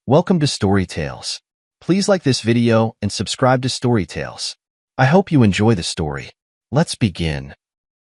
Welcome to Story Tales. Please like this video and subscribe to Story Tales. I hope you enjoy the story. Let's begin.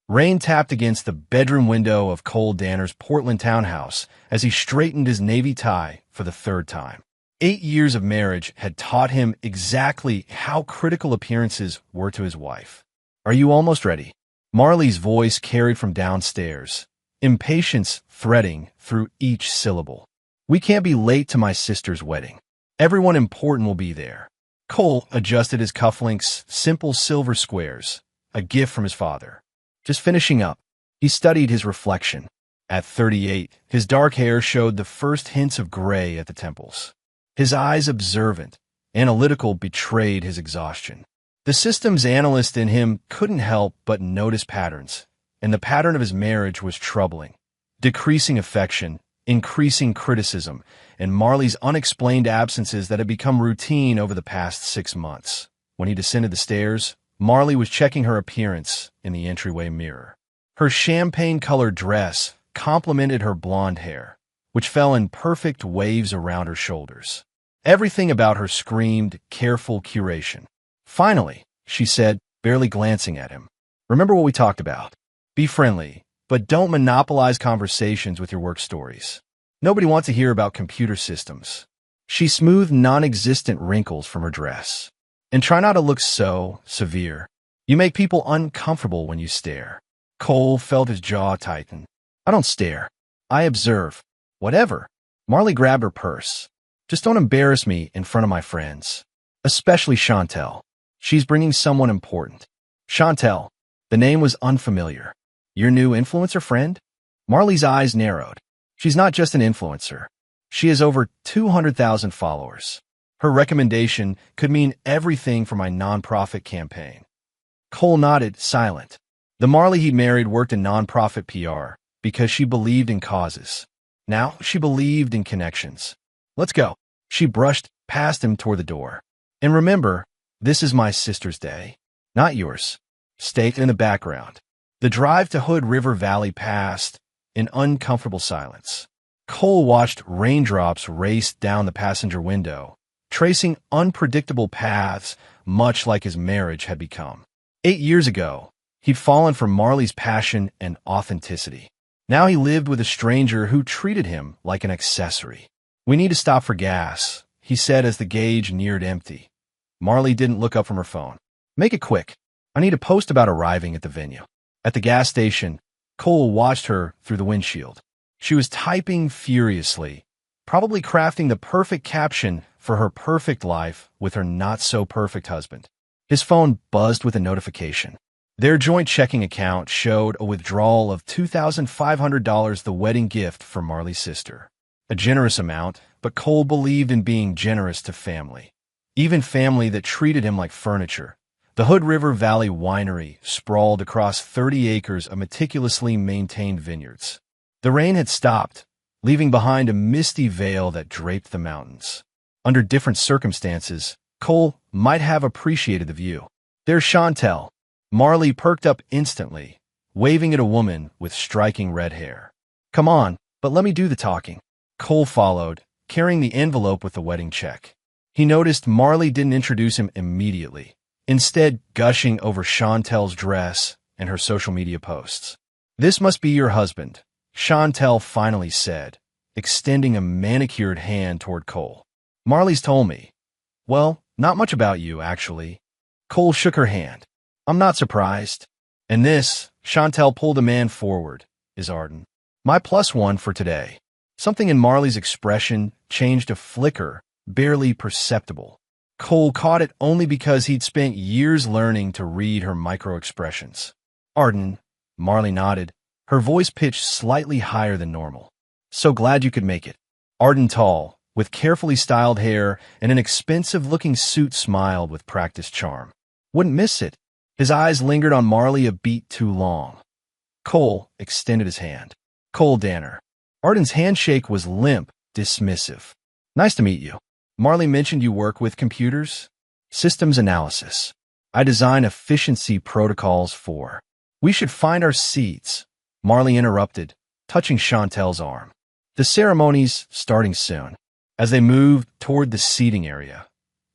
Rain tapped against the bedroom window of Cole Danner's Portland townhouse as he straightened his navy tie for the third time. 8 years of marriage had taught him exactly how critical appearances were to his wife. "Are you almost ready?" Marley's voice carried from downstairs, impatience threading through each syllable. "We can't be late to my sister's wedding. Everyone important will be there." Cole adjusted his cufflinks, simple silver squares, a gift from his father. Just finishing up, he studied his reflection. At 38, his dark hair showed the first hints of gray at the temples. His eyes, observant, analytical, betrayed his exhaustion. The systems analyst in him couldn't help but notice patterns, and the pattern of his marriage was troubling. Decreasing affection, increasing criticism, and Marley's unexplained absences that had become routine over the past 6 months. When he descended the stairs, Marley was checking her appearance in the entryway mirror. Her champagne-colored dress complemented her blonde hair, which fell in perfect waves around her shoulders. Everything about her screamed careful curation. "Finally," she said, barely glancing at him. "Remember what we talked about. Be friendly, but don't monopolize conversations with your work stories. Nobody wants to hear about computer systems." She smoothed non-existent wrinkles from her dress. "And try not to look so severe. You make people uncomfortable when you stare." Cole felt his jaw tighten. "I don't stare. I observe." "Whatever." Marley grabbed her purse. "Just don't embarrass me in front of my friends. Especially Chantel. She's bringing someone important." Chantel. The name was unfamiliar. "Your new influencer friend?" Marley's eyes narrowed. "She's not just an influencer. She has over 200,000 followers. Her recommendation could mean everything for my nonprofit campaign." Cole nodded, silent. The Marley he'd married worked in nonprofit PR because she believed in causes. Now she believed in connections. "Let's go." She brushed past him toward the door. "And remember, this is my sister's day, not yours." Stay in the background. The drive to Hood River Valley passed in uncomfortable silence. Cole watched raindrops race down the passenger window, tracing unpredictable paths much like his marriage had become. 8 years ago, he'd fallen for Marley's passion and authenticity. Now he lived with a stranger who treated him like an accessory. "We need to stop for gas," he said as the gauge neared empty. Marley didn't look up from her phone. "Make it quick. I need a post about arriving at the venue." At the gas station, Cole watched her through the windshield. She was typing furiously, probably crafting the perfect caption for her perfect life with her not-so-perfect husband. His phone buzzed with a notification. Their joint checking account showed a withdrawal of $2,500, the wedding gift for Marley's sister. A generous amount, but Cole believed in being generous to family, even family that treated him like furniture. The Hood River Valley Winery sprawled across 30 acres of meticulously maintained vineyards. The rain had stopped, leaving behind a misty veil that draped the mountains. Under different circumstances, Cole might have appreciated the view. "There's Chantel." Marley perked up instantly, waving at a woman with striking red hair. "Come on, but let me do the talking." Cole followed, carrying the envelope with the wedding check. He noticed Marley didn't introduce him immediately, instead gushing over Chantel's dress and her social media posts. "This must be your husband," Chantel finally said, extending a manicured hand toward Cole. "Marley's told me." "Well, not much about you, actually." Cole shook her hand. "I'm not surprised." "And this," Chantel pulled a man forward, "is Arden. My +1 for today." Something in Marley's expression changed a flicker, barely perceptible. Cole caught it only because he'd spent years learning to read her micro-expressions. "Arden," Marley nodded, her voice pitched slightly higher than normal. "So glad you could make it." Arden, tall, with carefully styled hair and an expensive-looking suit, smiled with practiced charm. "Wouldn't miss it." His eyes lingered on Marley a beat too long. Cole extended his hand. "Cole Danner." Arden's handshake was limp, dismissive. "Nice to meet you. Marley mentioned you work with computers?" "Systems analysis. I design efficiency protocols for—" "We should find our seats," Marley interrupted, touching Chantel's arm. "The ceremony's starting soon." As they moved toward the seating area,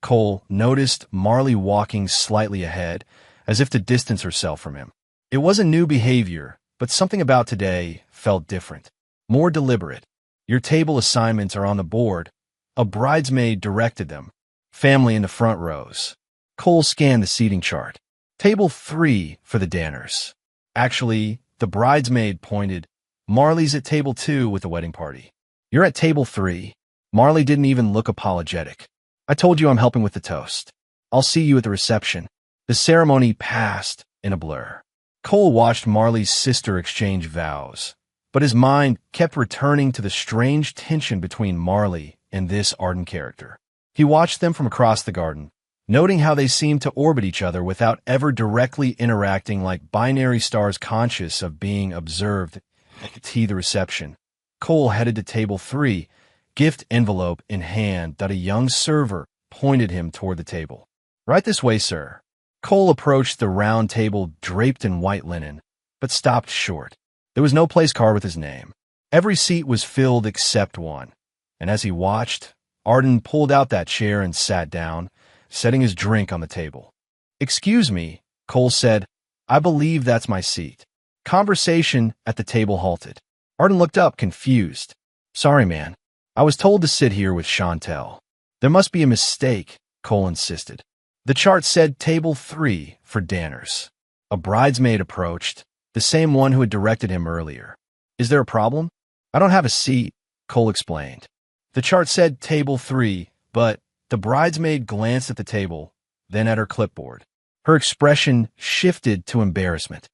Cole noticed Marley walking slightly ahead, as if to distance herself from him. It wasn't new behavior, but something about today felt different, more deliberate. Your table assignments are on the board. A bridesmaid directed them. Family in the front rows. Cole scanned the seating chart. Table 3 for the Danners. Actually, the bridesmaid pointed. Marley's at table 2 with the wedding party. You're at table 3. Marley didn't even look apologetic. I told you I'm helping with the toast. I'll see you at the reception. The ceremony passed in a blur. Cole watched Marley's sister exchange vows, but his mind kept returning to the strange tension between Marley and this ardent character. He watched them from across the garden, noting how they seemed to orbit each other without ever directly interacting, like binary stars conscious of being observed. At the reception, Cole headed to table 3, gift envelope in hand. A young server pointed him toward the table. Right this way, sir. Cole approached the round table draped in white linen, but stopped short. There was no place card with his name. Every seat was filled except one, and as he watched, Arden pulled out that chair and sat down, setting his drink on the table. Excuse me, Cole said. I believe that's my seat. Conversation at the table halted. Arden looked up, confused. Sorry, man. I was told to sit here with Chantel. There must be a mistake, Cole insisted. The chart said table 3 for Danners. A bridesmaid approached, the same one who had directed him earlier. Is there a problem? I don't have a seat, Cole explained. The chart said table 3, but the bridesmaid glanced at the table, then at her clipboard. Her expression shifted to embarrassment.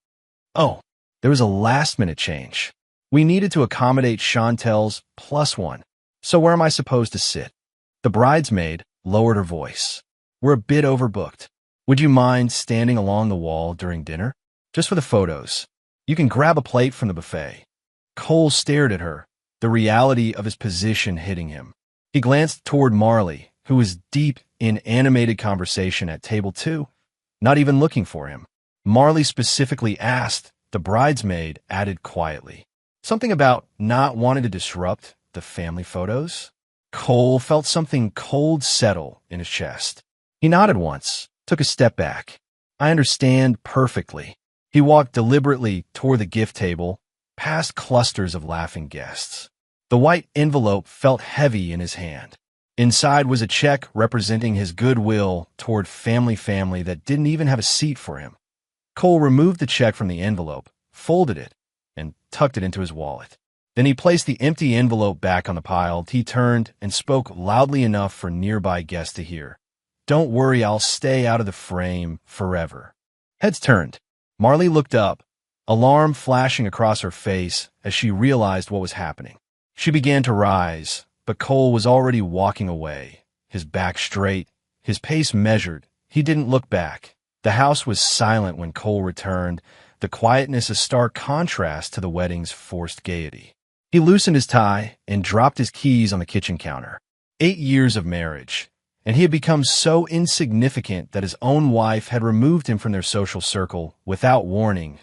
Oh, there was a last-minute change. We needed to accommodate Chantel's +1. So where am I supposed to sit? The bridesmaid lowered her voice. We're a bit overbooked. Would you mind standing along the wall during dinner? Just for the photos. You can grab a plate from the buffet. Cole stared at her, the reality of his position hitting him. He glanced toward Marley, who was deep in animated conversation at table 2, not even looking for him. Marley specifically asked, the bridesmaid added quietly. Something about not wanting to disrupt the family photos? Cole felt something cold settle in his chest. He nodded once, took a step back. I understand perfectly. He walked deliberately toward the gift table, past clusters of laughing guests. The white envelope felt heavy in his hand. Inside was a check representing his goodwill toward family that didn't even have a seat for him. Cole removed the check from the envelope, folded it, and tucked it into his wallet. Then he placed the empty envelope back on the pile. He turned and spoke loudly enough for nearby guests to hear. Don't worry, I'll stay out of the frame forever. Heads turned. Marley looked up, alarm flashing across her face as she realized what was happening. She began to rise, but Cole was already walking away, his back straight, his pace measured. He didn't look back. The house was silent when Cole returned, the quietness a stark contrast to the wedding's forced gaiety. He loosened his tie and dropped his keys on the kitchen counter. 8 years of marriage, and he had become so insignificant that his own wife had removed him from their social circle without warning.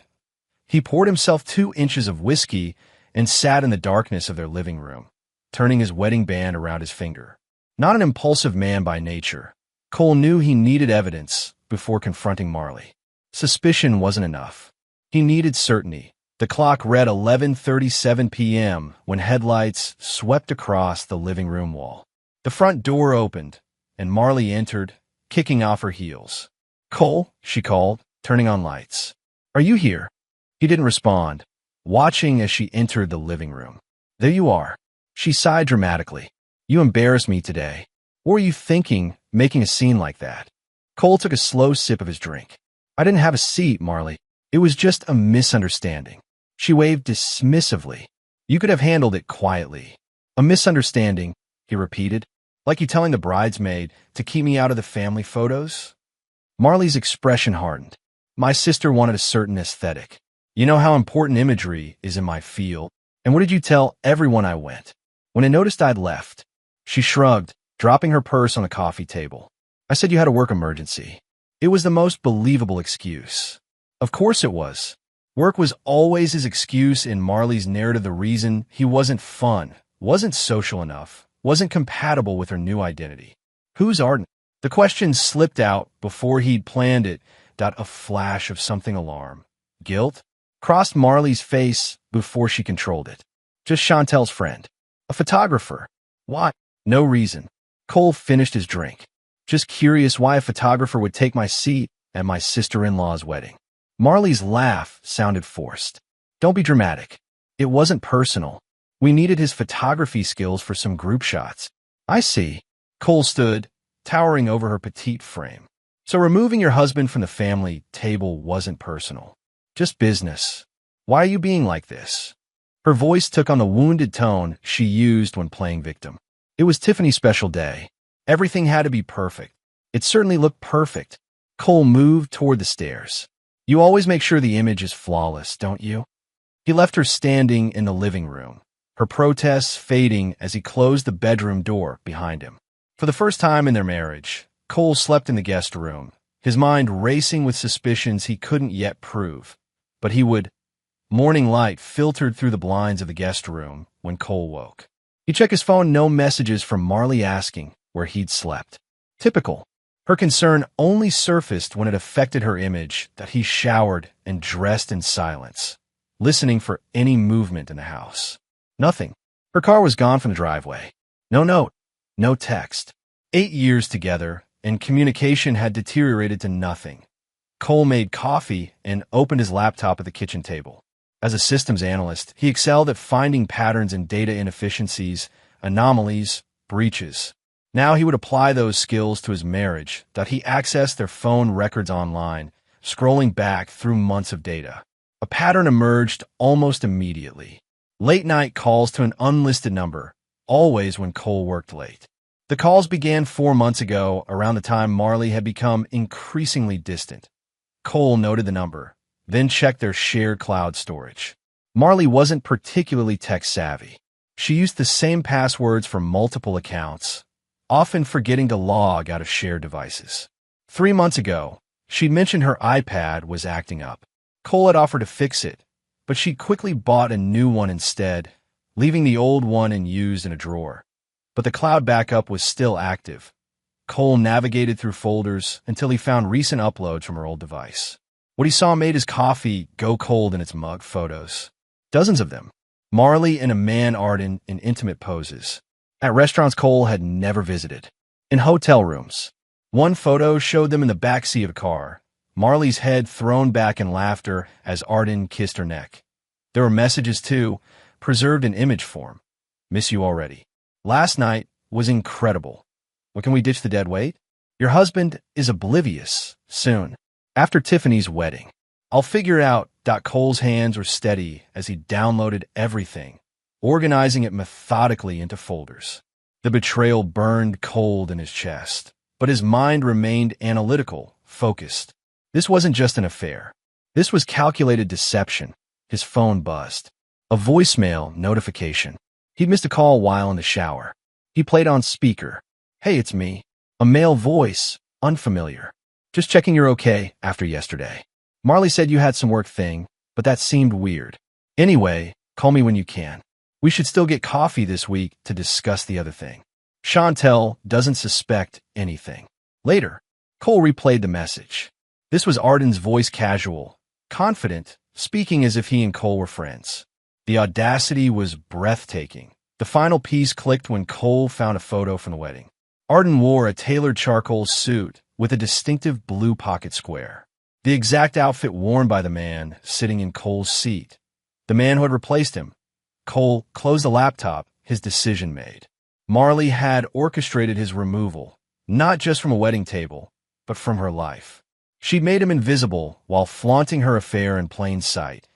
He poured himself 2 inches of whiskey and sat in the darkness of their living room, turning his wedding band around his finger. Not an impulsive man by nature, Cole knew he needed evidence before confronting Marley. Suspicion wasn't enough. He needed certainty. The clock read 11:37 p.m. when headlights swept across the living room wall. The front door opened, and Marley entered, kicking off her heels. Cole, she called, turning on lights. Are you here? He didn't respond, watching as she entered the living room. There you are. She sighed dramatically. You embarrassed me today. What were you thinking, making a scene like that? Cole took a slow sip of his drink. I didn't have a seat, Marley. It was just a misunderstanding. She waved dismissively. You could have handled it quietly. A misunderstanding, he repeated, like you telling the bridesmaid to keep me out of the family photos? Marley's expression hardened. My sister wanted a certain aesthetic. You know how important imagery is in my field. And what did you tell everyone I went? When I noticed I'd left, she shrugged, dropping her purse on the coffee table. I said you had a work emergency. It was the most believable excuse. Of course it was. Work was always his excuse in Marley's narrative. The reason he wasn't fun, wasn't social enough, wasn't compatible with her new identity. Who's Arden? The question slipped out before he'd planned it. A flash of something alarm. Guilt? Crossed Marley's face before she controlled it. Just Chantel's friend. A photographer. Why? No reason. Cole finished his drink. Just curious why a photographer would take my seat at my sister-in-law's wedding. Marley's laugh sounded forced. Don't be dramatic. It wasn't personal. We needed his photography skills for some group shots. I see. Cole stood, towering over her petite frame. So removing your husband from the family table wasn't personal. Just business. Why are you being like this? Her voice took on the wounded tone she used when playing victim. It was Tiffany's special day. Everything had to be perfect. It certainly looked perfect. Cole moved toward the stairs. You always make sure the image is flawless, don't you? He left her standing in the living room, her protests fading as he closed the bedroom door behind him. For the first time in their marriage, Cole slept in the guest room, his mind racing with suspicions he couldn't yet prove. But he would. Morning light filtered through the blinds of the guest room when Cole woke. He checked his phone, no messages from Marley asking where he'd slept. Typical. Her concern only surfaced when it affected her image that he showered and dressed in silence, listening for any movement in the house. Nothing. Her car was gone from the driveway. No note. No text. 8 years together, and communication had deteriorated to nothing. Cole made coffee and opened his laptop at the kitchen table. As a systems analyst, he excelled at finding patterns in data inefficiencies, anomalies, breaches. Now he would apply those skills to his marriage, that he accessed their phone records online, scrolling back through months of data. A pattern emerged almost immediately. Late-night calls to an unlisted number, always when Cole worked late. The calls began 4 months ago, around the time Marley had become increasingly distant. Cole noted the number, then checked their shared cloud storage. Marley wasn't particularly tech-savvy. She used the same passwords for multiple accounts, often forgetting to log out of shared devices. 3 months ago, she mentioned her iPad was acting up. Cole had offered to fix it, but she quickly bought a new one instead, leaving the old one unused in a drawer. But the cloud backup was still active. Cole navigated through folders until he found recent uploads from her old device. What he saw made his coffee go cold in its mug. Photos. Dozens of them. Marley and a man Arden in intimate poses. At restaurants Cole had never visited. In hotel rooms. One photo showed them in the backseat of a car, Marley's head thrown back in laughter as Arden kissed her neck. There were messages, too, preserved in image form. Miss you already. Last night was incredible. When can we ditch the dead weight? Your husband is oblivious. Soon. After Tiffany's wedding. I'll figure it out. Cole's hands were steady as he downloaded everything, organizing it methodically into folders. The betrayal burned cold in his chest, but his mind remained analytical, focused. This wasn't just an affair. This was calculated deception. His phone buzzed. A voicemail notification. He'd missed a call while in the shower. He played on speaker. Hey, it's me. A male voice, unfamiliar. Just checking you're okay after yesterday. Marley said you had some work thing, but that seemed weird. Anyway, call me when you can. We should still get coffee this week to discuss the other thing. Chantel doesn't suspect anything. Later, Cole replayed the message. This was Arden's voice, casual, confident, speaking as if he and Cole were friends. The audacity was breathtaking. The final piece clicked when Cole found a photo from the wedding. Arden wore a tailored charcoal suit with a distinctive blue pocket square. The exact outfit worn by the man sitting in Cole's seat. The man who had replaced him. Cole closed the laptop, his decision made. Marley had orchestrated his removal, not just from a wedding table, but from her life. She'd made him invisible while flaunting her affair in plain sight.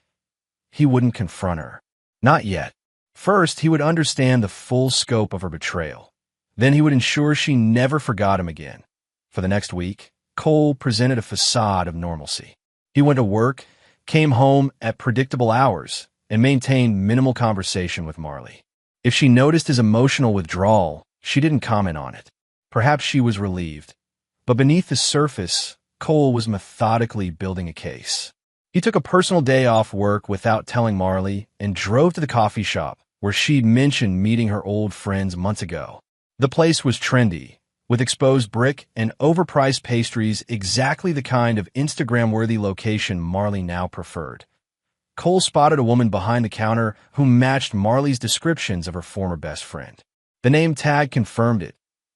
He wouldn't confront her. Not yet. First, he would understand the full scope of her betrayal. Then he would ensure she never forgot him again. For the next week, Cole presented a facade of normalcy. He went to work, came home at predictable hours, and maintained minimal conversation with Marley. If she noticed his emotional withdrawal, she didn't comment on it. Perhaps she was relieved. But beneath the surface, Cole was methodically building a case. He took a personal day off work without telling Marley and drove to the coffee shop, where she'd mentioned meeting her old friends months ago. The place was trendy, with exposed brick and overpriced pastries, exactly the kind of Instagram-worthy location Marley now preferred. Cole spotted a woman behind the counter who matched Marley's descriptions of her former best friend. The name tag confirmed it.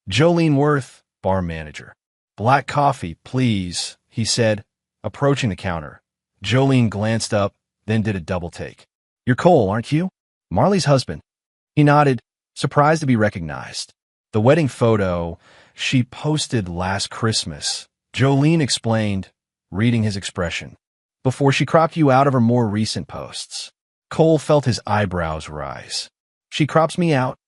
Jolene Worth, bar manager. "Black coffee, please," he said, approaching the counter. Jolene glanced up, then did a double take. "You're Cole, aren't you? Marley's husband." He nodded, surprised to be recognized. "The wedding photo she posted last Christmas," Jolene explained, reading his expression, "before she cropped you out of her more recent posts." Cole felt his eyebrows rise. "She crops me out?"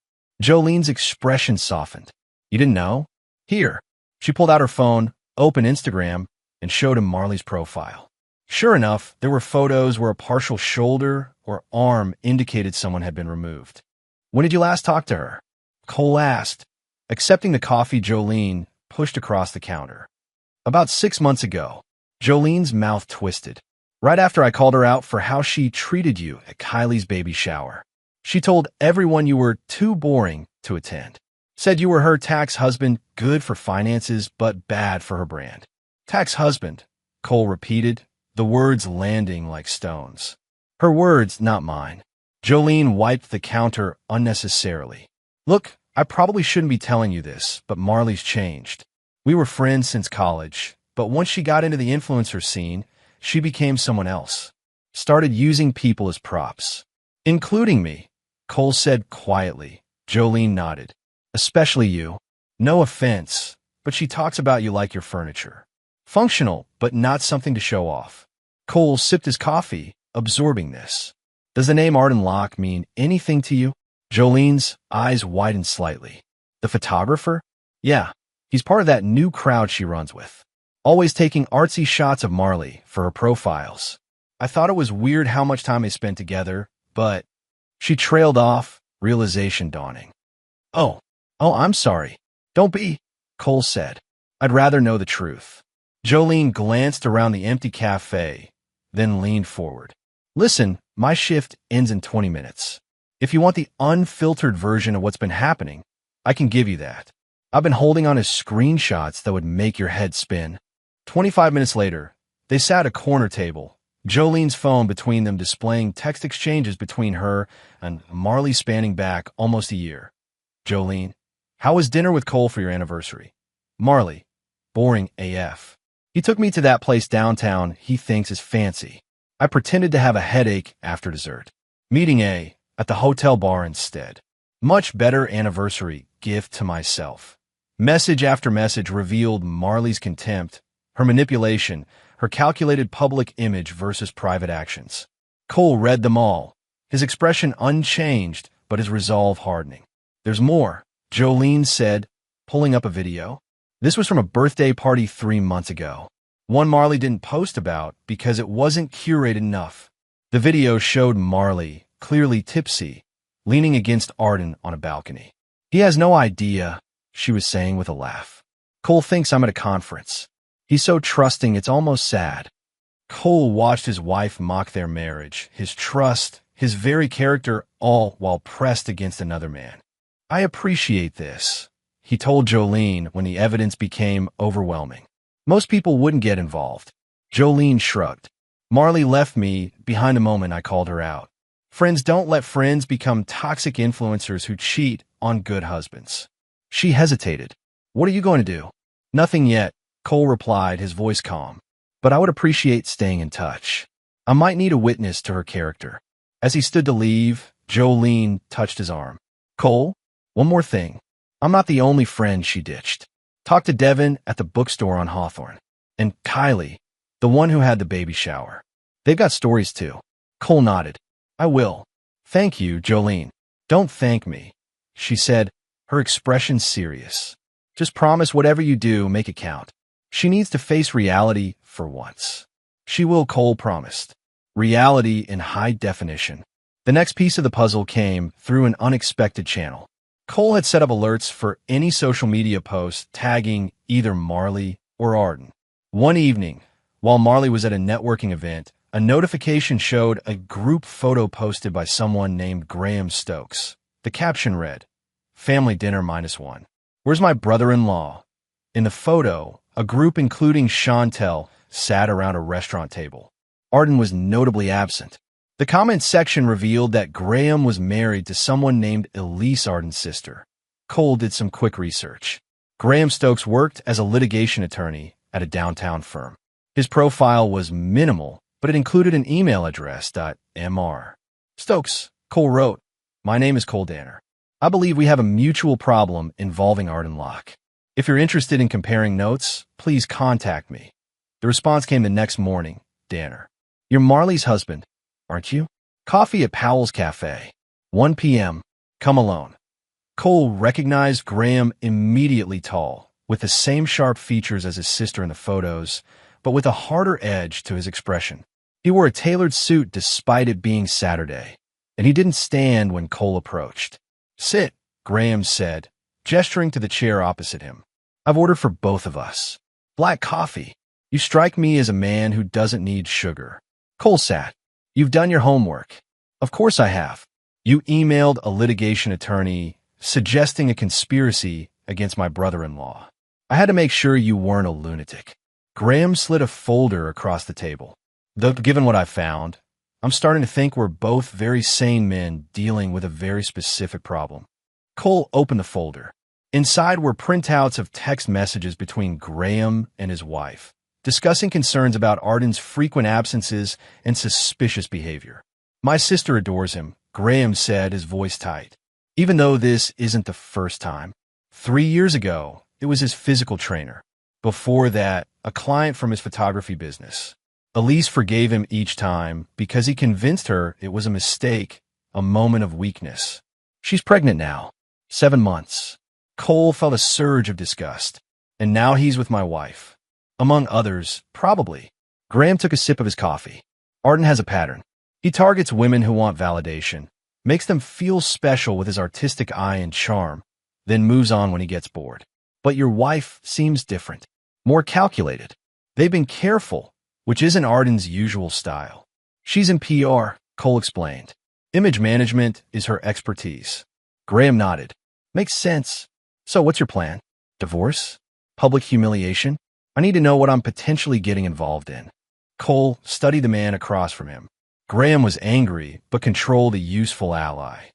Jolene's expression softened. "You didn't know? Here." She pulled out her phone, opened Instagram, and showed him Marley's profile. Sure enough, there were photos where a partial shoulder or arm indicated someone had been removed. "When did you last talk to her?" Cole asked. Accepting the coffee, Jolene pushed across the counter. "About 6 months ago." Jolene's mouth twisted. "Right after I called her out for how she treated you at Kylie's baby shower. She told everyone you were too boring to attend. Said you were her tax husband, good for finances, but bad for her brand." "Tax husband," Cole repeated, the words landing like stones. Her words, not mine. Jolene wiped the counter unnecessarily. "Look, I probably shouldn't be telling you this, but Marley's changed. We were friends since college, but once she got into the influencer scene, she became someone else. Started using people as props. Including me," Cole said quietly. Jolene nodded. "Especially you. No offense, but she talks about you like your furniture. Functional, but not something to show off." Cole sipped his coffee, absorbing this. "Does the name Arden Locke mean anything to you?" Jolene's eyes widened slightly. "The photographer? Yeah, he's part of that new crowd she runs with. Always taking artsy shots of Marley for her profiles. I thought it was weird how much time they spent together, but..." She trailed off, realization dawning. Oh, I'm sorry. Don't be," Cole said. "I'd rather know the truth." Jolene glanced around the empty cafe, then leaned forward. "Listen, my shift ends in 20 minutes. If you want the unfiltered version of what's been happening, I can give you that. I've been holding on to screenshots that would make your head spin." 25 minutes later, they sat at a corner table, Jolene's phone between them displaying text exchanges between her and Marley spanning back almost a year. "Jolene, how was dinner with Cole for your anniversary?" "Marley, boring AF. He took me to that place downtown he thinks is fancy. I pretended to have a headache after dessert. Meeting A at the hotel bar instead. Much better anniversary gift to myself." Message after message revealed Marley's contempt, her manipulation, her calculated public image versus private actions. Cole read them all, his expression unchanged, but his resolve hardening. "There's more," Jolene said, pulling up a video. This was from a birthday party 3 months ago. One Marley didn't post about because it wasn't curated enough. The video showed Marley, clearly tipsy, leaning against Arden on a balcony. "He has no idea," she was saying with a laugh. "Cole thinks I'm at a conference. He's so trusting it's almost sad." Cole watched his wife mock their marriage, his trust, his very character, all while pressed against another man. "I appreciate this," he told Jolene when the evidence became overwhelming. "Most people wouldn't get involved." Jolene shrugged. "Marley left me behind the moment I called her out. Friends don't let friends become toxic influencers who cheat on good husbands." She hesitated. "What are you going to do?" "Nothing yet," Cole replied, his voice calm. "But I would appreciate staying in touch. I might need a witness to her character." As he stood to leave, Jolene touched his arm. "Cole, one more thing. I'm not the only friend she ditched. Talk to Devin at the bookstore on Hawthorne. And Kylie, the one who had the baby shower. They've got stories too." Cole nodded. "I will." "Thank you, Jolene." "Don't thank me," she said, her expression serious. "Just promise whatever you do, make it count." She needs to face reality for once. "She will," Cole promised. Reality in high definition. The next piece of the puzzle came through an unexpected channel. Cole had set up alerts for any social media post tagging either Marley or Arden. One evening, while Marley was at a networking event, A notification showed a group photo posted by someone named Graham Stokes. The caption read, "Family dinner -1. Where's my brother-in-law?" In the photo, a group including Chantel sat around a restaurant table. Arden was notably absent. The comment section revealed that Graham was married to someone named Elise, Arden's sister. Cole did some quick research. Graham Stokes worked as a litigation attorney at a downtown firm. His profile was minimal, but it included an email address, .mr. Stokes, Cole wrote, "My name is Cole Danner. I believe we have a mutual problem involving Arden Locke. If you're interested in comparing notes, please contact me." The response came the next morning. Danner, "You're Marley's husband, aren't you? Coffee at Powell's Cafe. 1 p.m. Come alone." Cole recognized Graham immediately, tall, with the same sharp features as his sister in the photos, but with a harder edge to his expression. He wore a tailored suit despite it being Saturday, and he didn't stand when Cole approached. "Sit," Graham said, gesturing to the chair opposite him. "I've ordered for both of us. Black coffee. You strike me as a man who doesn't need sugar." Cole sat. "You've done your homework." "Of course I have. You emailed a litigation attorney suggesting a conspiracy against my brother-in-law. I had to make sure you weren't a lunatic." Graham slid a folder across the table. "Though, given what I found, I'm starting to think we're both very sane men dealing with a very specific problem." Cole opened the folder. Inside were printouts of text messages between Graham and his wife, discussing concerns about Arden's frequent absences and suspicious behavior. "My sister adores him," Graham said, his voice tight. "Even though this isn't the first time. 3 years ago, it was his physical trainer. Before that, a client from his photography business. Elise forgave him each time because he convinced her it was a mistake, a moment of weakness. She's pregnant now. 7 months." Cole felt a surge of disgust. "And now he's with my wife. Among others, probably." Graham took a sip of his coffee. "Arden has a pattern. He targets women who want validation, makes them feel special with his artistic eye and charm, then moves on when he gets bored. But your wife seems different, more calculated. They've been careful, which isn't Arden's usual style. She's in PR," Cole explained. "Image management is her expertise." Graham nodded. "Makes sense. So what's your plan? Divorce? Public humiliation? I need to know what I'm potentially getting involved in." Cole studied the man across from him. Graham was angry, but controlled a useful ally.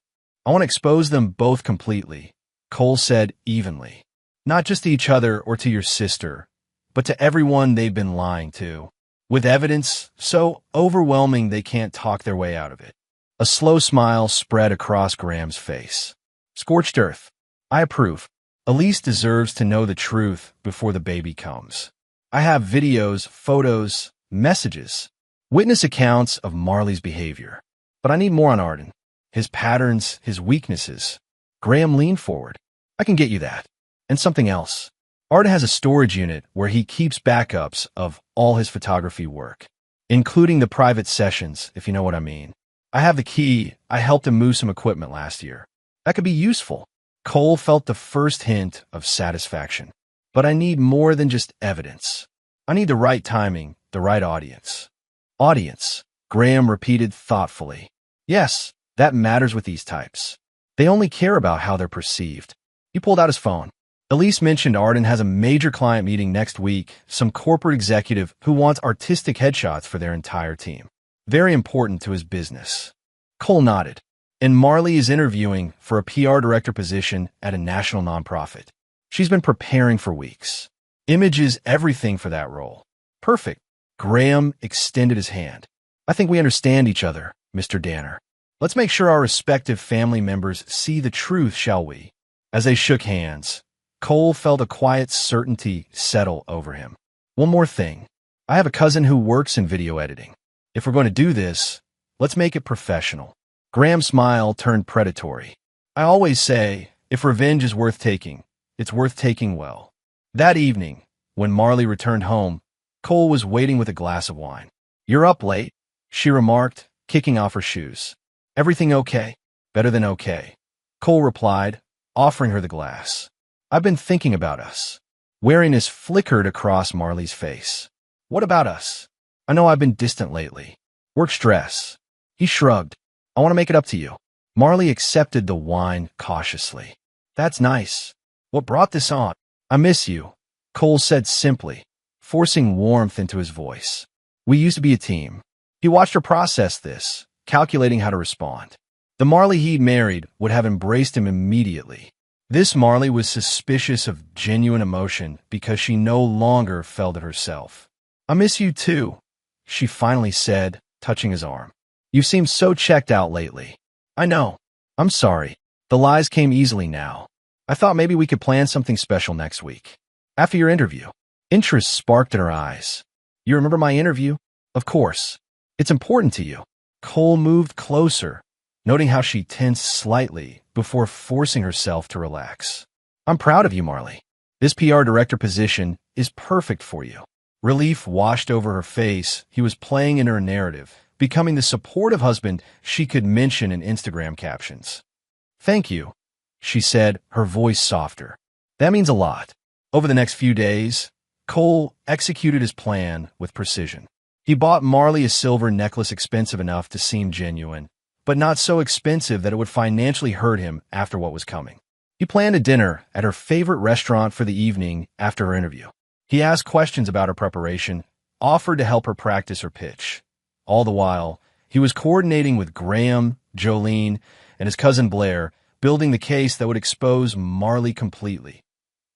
"I want to expose them both completely," Cole said evenly. "Not just to each other or to your sister, but to everyone they've been lying to, with evidence so overwhelming they can't talk their way out of it." A slow smile spread across Graham's face. "Scorched earth. I approve. Elise deserves to know the truth before the baby comes. I have videos, photos, messages, witness accounts of Marley's behavior. But I need more on Arden. His patterns, his weaknesses." Graham leaned forward. "I can get you that. And something else. Arden has a storage unit where he keeps backups of all his photography work, including the private sessions, if you know what I mean. I have the key. I helped him move some equipment last year. That could be useful." Cole felt the first hint of satisfaction. "But I need more than just evidence. I need the right timing, the right audience." "Audience," Graham repeated thoughtfully. "Yes, that matters with these types. They only care about how they're perceived." He pulled out his phone. Elise mentioned Arden has a major client meeting next week, some corporate executive who wants artistic headshots for their entire team. Very important to his business. Cole nodded. "And Marley is interviewing for a PR director position at a national nonprofit. She's been preparing for weeks. Image is everything for that role." "Perfect." Graham extended his hand. "I think we understand each other, Mr. Danner. Let's make sure our respective family members see the truth, shall we?" As they shook hands, Cole felt a quiet certainty settle over him. "One more thing. I have a cousin who works in video editing. If we're going to do this, let's make it professional." Graham's smile turned predatory. "I always say, if revenge is worth taking, it's worth taking well." That evening, when Marley returned home, Cole was waiting with a glass of wine. "You're up late," she remarked, kicking off her shoes. "Everything okay?" "Better than okay," Cole replied, offering her the glass. "I've been thinking about us." Wariness flickered across Marley's face. "What about us? I know I've been distant lately." Work stress. He shrugged. I want to make it up to you. Marley accepted the wine cautiously. That's nice. What brought this on? I miss you, Cole said simply, forcing warmth into his voice. We used to be a team. He watched her process this, calculating how to respond. The Marley he'd married would have embraced him immediately. This Marley was suspicious of genuine emotion because she no longer felt it herself. I miss you too, she finally said, touching his arm. You seem so checked out lately. I know. I'm sorry. The lies came easily now. I thought maybe we could plan something special next week. After your interview. Interest sparked in her eyes. You remember my interview? Of course. It's important to you. Cole moved closer, noting how she tensed slightly before forcing herself to relax. I'm proud of you, Marley. This PR director position is perfect for you. Relief washed over her face. He was playing in her narrative, becoming the supportive husband she could mention in Instagram captions. Thank you, she said, her voice softer. That means a lot. Over the next few days, Cole executed his plan with precision. He bought Marley a silver necklace expensive enough to seem genuine, but not so expensive that it would financially hurt him after what was coming. He planned a dinner at her favorite restaurant for the evening after her interview. He asked questions about her preparation, offered to help her practice her pitch. All the while, he was coordinating with Graham, Jolene, and his cousin Blair, building the case that would expose Marley completely.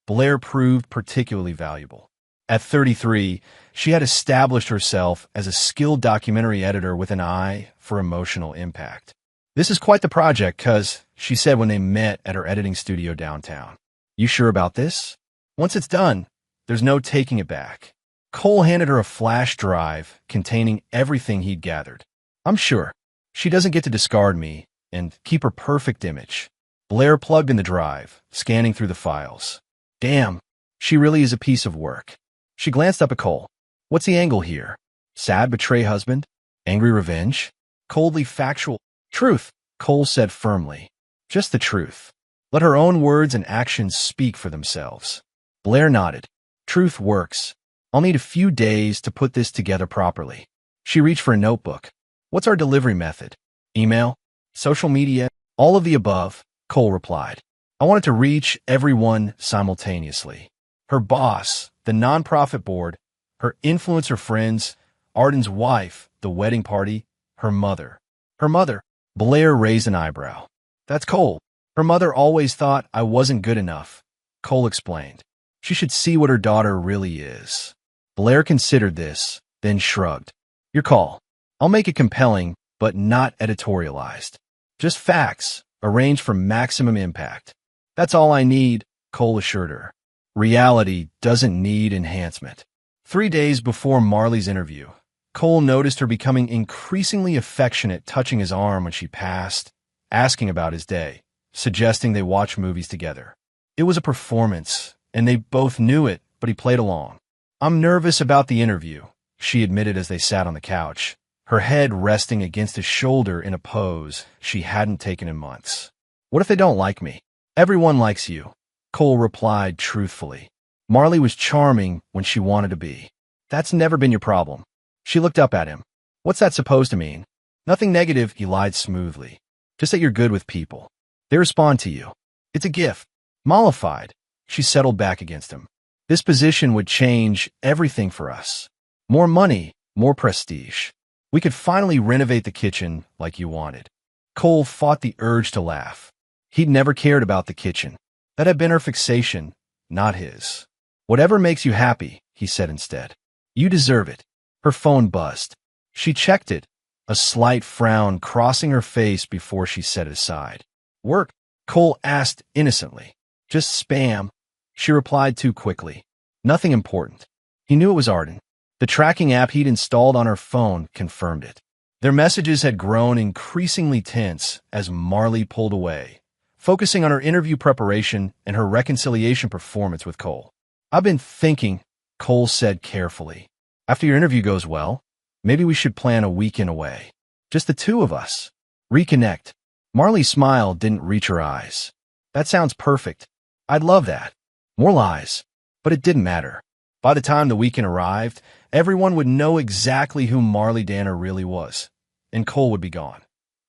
Blair proved particularly valuable. At 33, she had established herself as a skilled documentary editor with an eye for emotional impact. This is quite the project, cuz, she said when they met at her editing studio downtown. You sure about this? Once it's done, there's no taking it back. Cole handed her a flash drive containing everything he'd gathered. I'm sure. She doesn't get to discard me and keep her perfect image. Blair plugged in the drive, scanning through the files. Damn, she really is a piece of work. She glanced up at Cole. What's the angle here? Sad betray husband? Angry revenge? Coldly factual? Truth, Cole said firmly. Just the truth. Let her own words and actions speak for themselves. Blair nodded. Truth works. I'll need a few days to put this together properly. She reached for a notebook. What's our delivery method? Email? Social media? All of the above, Cole replied. I wanted to reach everyone simultaneously. Her boss, the nonprofit board, her influencer friends, Arden's wife, the wedding party, her mother. Her mother. Blair raised an eyebrow. That's Cole. Her mother always thought I wasn't good enough, Cole explained. She should see what her daughter really is. Blair considered this, then shrugged. Your call. I'll make it compelling, but not editorialized. Just facts, arranged for maximum impact. That's all I need, Cole assured her. Reality doesn't need enhancement. 3 days before Marley's interview, Cole noticed her becoming increasingly affectionate, touching his arm when she passed, asking about his day, suggesting they watch movies together. It was a performance, and they both knew it, but he played along. I'm nervous about the interview, she admitted as they sat on the couch, her head resting against his shoulder in a pose she hadn't taken in months. What if they don't like me? Everyone likes you, Cole replied truthfully. Marley was charming when she wanted to be. That's never been your problem. She looked up at him. What's that supposed to mean? Nothing negative, he lied smoothly. Just that you're good with people. They respond to you. It's a gift. Mollified, she settled back against him. This position would change everything for us. More money, more prestige. We could finally renovate the kitchen like you wanted. Cole fought the urge to laugh. He'd never cared about the kitchen. That had been her fixation, not his. Whatever makes you happy, he said instead. You deserve it. Her phone buzzed. She checked it, a slight frown crossing her face before she set it aside. Work? Cole asked innocently. Just spam. She replied too quickly. Nothing important. He knew it was Arden. The tracking app he'd installed on her phone confirmed it. Their messages had grown increasingly tense as Marley pulled away, focusing on her interview preparation and her reconciliation performance with Cole. I've been thinking, Cole said carefully. After your interview goes well, maybe we should plan a weekend away. Just the two of us. Reconnect. Marley's smile didn't reach her eyes. That sounds perfect. I'd love that. More lies. But it didn't matter. By the time the weekend arrived, everyone would know exactly who Marley Danner really was, and Cole would be gone.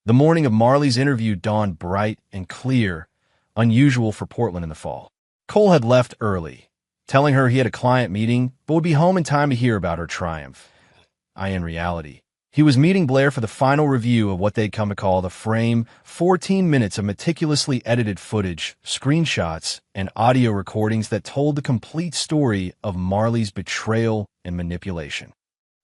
The morning of Marley's interview dawned bright and clear, unusual for Portland in the fall. Cole had left early, telling her he had a client meeting but would be home in time to hear about her triumph. In reality, he was meeting Blair for the final review of what they'd come to call the frame, 14 minutes of meticulously edited footage, screenshots, and audio recordings that told the complete story of Marley's betrayal and manipulation.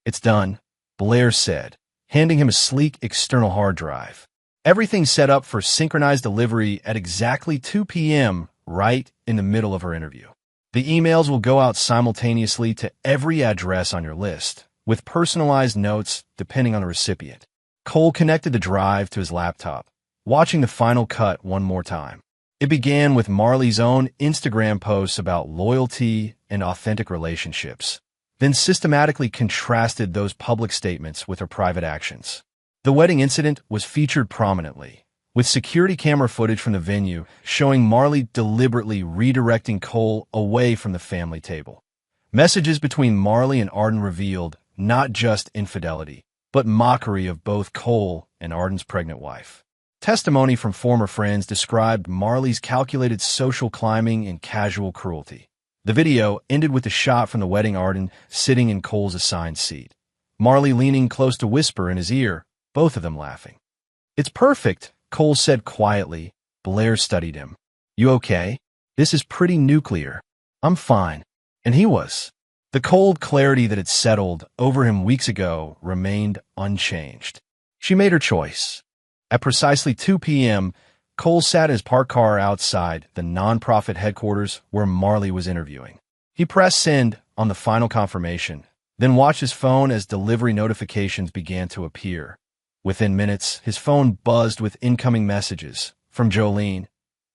"It's done," Blair said, handing him a sleek external hard drive. Everything set up for synchronized delivery at exactly 2 p.m., right in the middle of her interview. "The emails will go out simultaneously to every address on your list, with personalized notes depending on the recipient." Cole connected the drive to his laptop, watching the final cut one more time. It began with Marley's own Instagram posts about loyalty and authentic relationships, then systematically contrasted those public statements with her private actions. The wedding incident was featured prominently, with security camera footage from the venue showing Marley deliberately redirecting Cole away from the family table. Messages between Marley and Arden revealed not just infidelity, but mockery of both Cole and Arden's pregnant wife. Testimony from former friends described Marley's calculated social climbing and casual cruelty. The video ended with a shot from the wedding Arden sitting in Cole's assigned seat, Marley leaning close to whisper in his ear, both of them laughing. "It's perfect," Cole said quietly. Blair studied him. "You okay? This is pretty nuclear." "I'm fine." And he was. The cold clarity that had settled over him weeks ago remained unchanged. She made her choice. At precisely 2 p.m., Cole sat in his parked car outside the nonprofit headquarters where Marley was interviewing. He pressed send on the final confirmation, then watched his phone as delivery notifications began to appear. Within minutes, his phone buzzed with incoming messages from Jolene.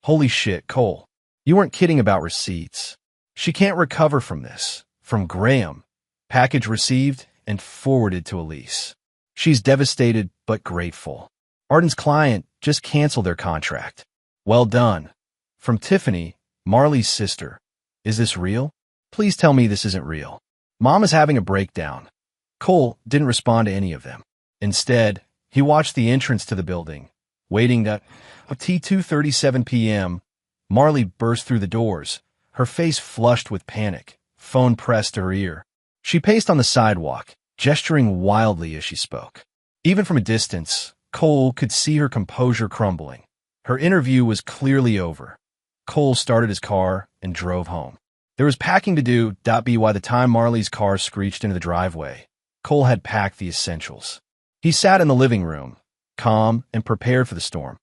"Holy shit, Cole. You weren't kidding about receipts. She can't recover from this." From Graham, package received and forwarded to Elise. "She's devastated but grateful. Arden's client just canceled their contract. Well done." From Tiffany, Marley's sister. "Is this real? Please tell me this isn't real. Mom is having a breakdown." Cole didn't respond to any of them. Instead, he watched the entrance to the building, waiting at 2:37 p.m. Marley burst through the doors, her face flushed with panic, phone pressed to her ear. She paced on the sidewalk, gesturing wildly as she spoke. Even from a distance, Cole could see her composure crumbling. Her interview was clearly over. Cole started his car and drove home. There was packing to do. By the time Marley's car screeched into the driveway, Cole had packed the essentials. He sat in the living room, calm and prepared for the storm.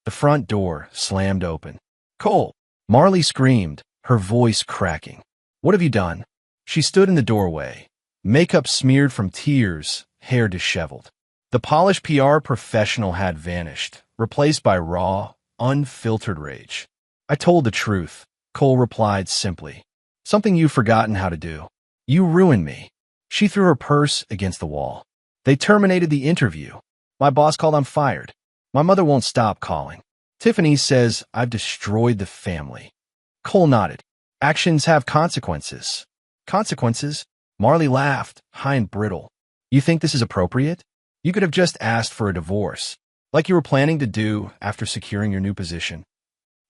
The front door slammed open. "Cole!" Marley screamed, her voice cracking. "What have you done?" She stood in the doorway, makeup smeared from tears, hair disheveled. The polished PR professional had vanished, replaced by raw, unfiltered rage. "I told the truth," Cole replied simply. "Something you've forgotten how to do. You ruined me." She threw her purse against the wall. "They terminated the interview. My boss called I'm fired. My mother won't stop calling. Tiffany says I've destroyed the family." Cole nodded. "Actions have consequences." "Consequences?" Marley laughed, high and brittle. "You think this is appropriate? You could have just asked for a divorce, like you were planning to do after securing your new position."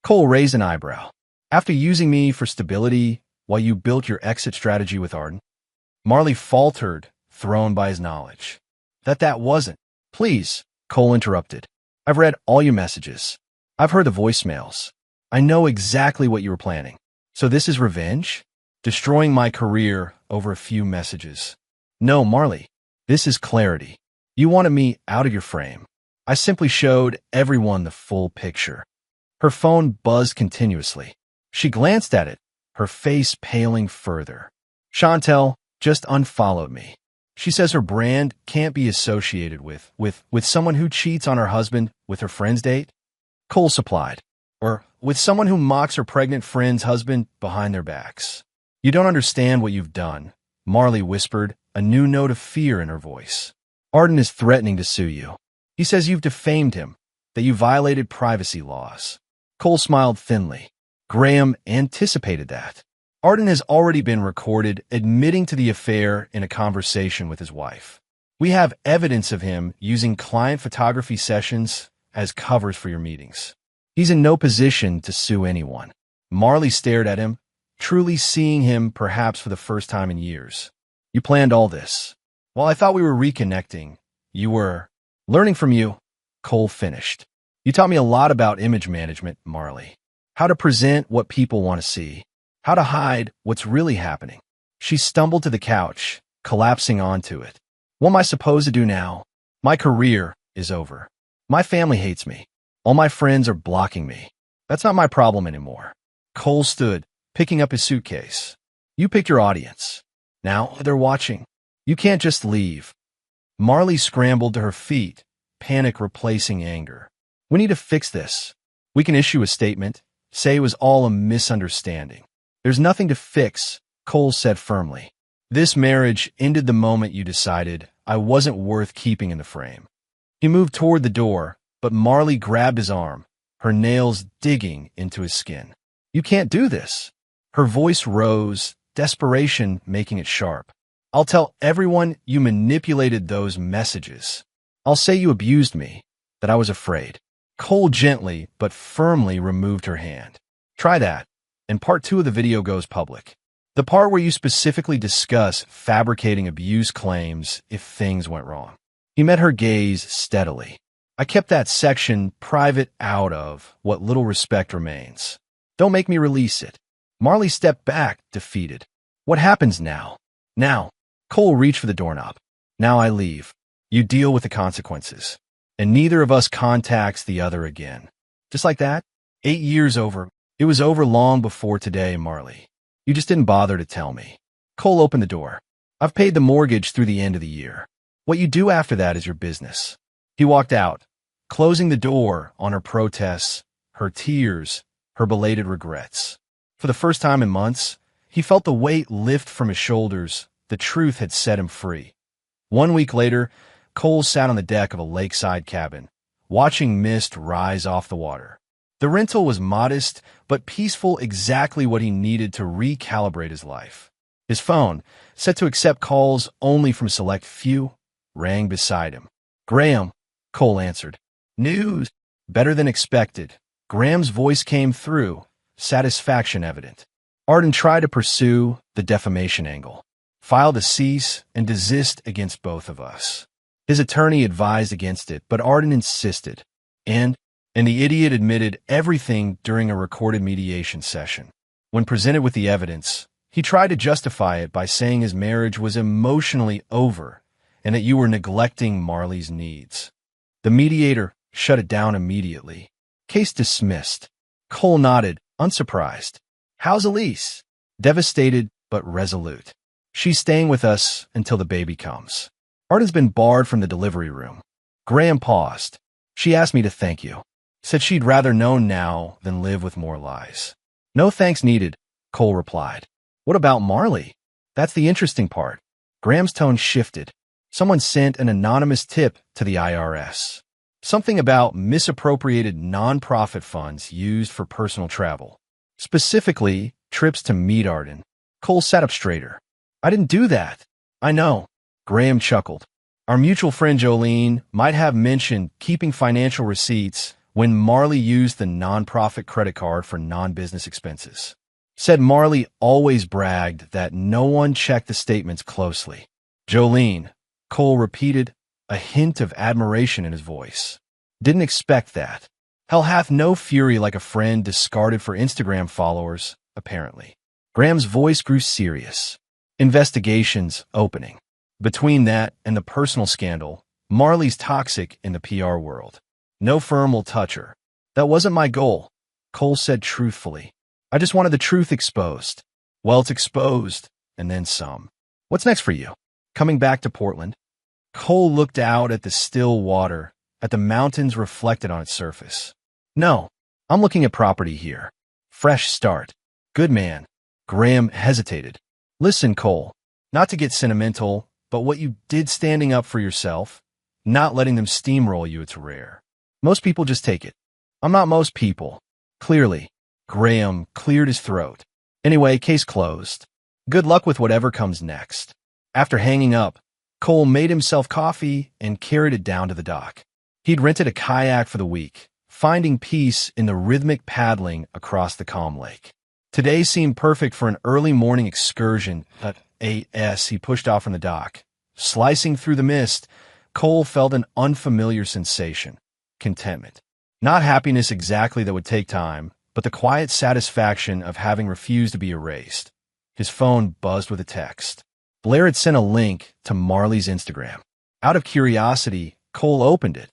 Cole raised an eyebrow. "After using me for stability while you built your exit strategy with Arden?" Marley faltered, thrown by his knowledge. That wasn't. "Please," Cole interrupted. "I've read all your messages. I've heard the voicemails. I know exactly what you were planning. So this is revenge? Destroying my career over a few messages?" "No, Marley. This is clarity. You wanted me out of your frame. I simply showed everyone the full picture." Her phone buzzed continuously. She glanced at it, her face paling further. "Chantel just unfollowed me. She says her brand can't be associated with someone who cheats on her husband with her friend's date." Cole supplied. "Or with someone who mocks her pregnant friend's husband behind their backs." "You don't understand what you've done," Marley whispered, a new note of fear in her voice. "Arden is threatening to sue you. He says you've defamed him, that you violated privacy laws." Cole smiled thinly. Graham anticipated that. Arden has already been recorded admitting to the affair in a conversation with his wife. We have evidence of him using client photography sessions as covers for your meetings. He's in no position to sue anyone. Marley stared at him, truly seeing him perhaps for the first time in years. You planned all this. While I thought we were reconnecting, you were learning from you, Cole finished. You taught me a lot about image management, Marley. How to present what people want to see. How to hide what's really happening. She stumbled to the couch, collapsing onto it. What am I supposed to do now? My career is over. My family hates me. All my friends are blocking me. That's not my problem anymore. Cole stood, picking up his suitcase. You picked your audience. Now they're watching. You can't just leave. Marley scrambled to her feet, panic replacing anger. We need to fix this. We can issue a statement, say it was all a misunderstanding. There's nothing to fix, Cole said firmly. This marriage ended the moment you decided I wasn't worth keeping in the frame. He moved toward the door, but Marley grabbed his arm, her nails digging into his skin. You can't do this. Her voice rose, desperation making it sharp. I'll tell everyone you manipulated those messages. I'll say you abused me, that I was afraid. Cole gently but firmly removed her hand. Try that, and part 2 of the video goes public. The part where you specifically discuss fabricating abuse claims if things went wrong. He met her gaze steadily. I kept that section private out of what little respect remains. Don't make me release it. Marley stepped back, defeated. What happens now? Now. Cole reached for the doorknob. Now I leave. You deal with the consequences. And neither of us contacts the other again. Just like that? 8 years over. It was over long before today, Marley. You just didn't bother to tell me. Cole opened the door. I've paid the mortgage through the end of the year. What you do after that is your business. He walked out, closing the door on her protests, her tears, her belated regrets. For the first time in months, he felt the weight lift from his shoulders. The truth had set him free. 1 week later, Cole sat on the deck of a lakeside cabin, watching mist rise off the water. The rental was modest, but peaceful, exactly what he needed to recalibrate his life. His phone, set to accept calls only from select few, rang beside him. Graham, Cole answered. News. Better than expected. Graham's voice came through, satisfaction evident. Arden tried to pursue the defamation angle. Filed a cease and desist against both of us. His attorney advised against it, but Arden insisted. And the idiot admitted everything during a recorded mediation session. When presented with the evidence, he tried to justify it by saying his marriage was emotionally over and that you were neglecting Marley's needs. The mediator shut it down immediately. Case dismissed. Cole nodded, unsurprised. How's Elise? Devastated but resolute. She's staying with us until the baby comes. Arden's been barred from the delivery room. Graham paused. She asked me to thank you. Said she'd rather know now than live with more lies. No thanks needed, Cole replied. What about Marley? That's the interesting part. Graham's tone shifted. Someone sent an anonymous tip to the IRS. Something about misappropriated nonprofit funds used for personal travel. Specifically, trips to meet Arden. Cole sat up straighter. I didn't do that. I know. Graham chuckled. Our mutual friend Jolene might have mentioned keeping financial receipts when Marley used the nonprofit credit card for non-business expenses. Said Marley always bragged that no one checked the statements closely. Jolene, Cole repeated, a hint of admiration in his voice. Didn't expect that. Hell hath no fury like a friend discarded for Instagram followers, apparently. Graham's voice grew serious. Investigations opening. Between that and the personal scandal, Marley's toxic in the PR world. No firm will touch her. That wasn't my goal, Cole said truthfully. I just wanted the truth exposed. Well, it's exposed, and then some. What's next for you? Coming back to Portland? Cole looked out at the still water, at the mountains reflected on its surface. No, I'm looking at property here. Fresh start. Good man. Graham hesitated. Listen, Cole, not to get sentimental, but what you did standing up for yourself, not letting them steamroll you, it's rare. Most people just take it. I'm not most people. Clearly. Graham cleared his throat. Anyway, case closed. Good luck with whatever comes next. After hanging up, Cole made himself coffee and carried it down to the dock. He'd rented a kayak for the week, finding peace in the rhythmic paddling across the calm lake. Today seemed perfect for an early morning excursion at 8 he pushed off from the dock. Slicing through the mist, Cole felt an unfamiliar sensation: contentment. Not happiness exactly that would take time, but the quiet satisfaction of having refused to be erased. His phone buzzed with a text. Blair had sent a link to Marley's Instagram. Out of curiosity, Cole opened it.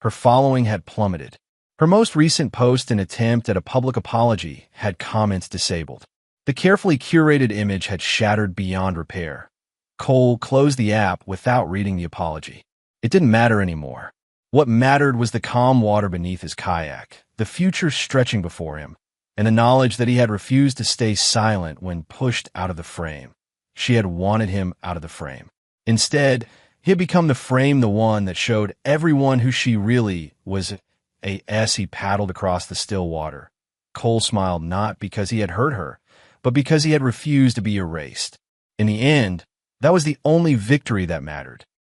Her following had plummeted. Her most recent post and attempt at a public apology had comments disabled. The carefully curated image had shattered beyond repair. Cole closed the app without reading the apology. It didn't matter anymore. What mattered was the calm water beneath his kayak, the future stretching before him, and the knowledge that he had refused to stay silent when pushed out of the frame. She had wanted him out of the frame. Instead, he had become the frame, the one that showed everyone who she really was. As he paddled across the still water, Cole smiled not because he had hurt her, but because he had refused to be erased. In the end, that was the only victory that mattered.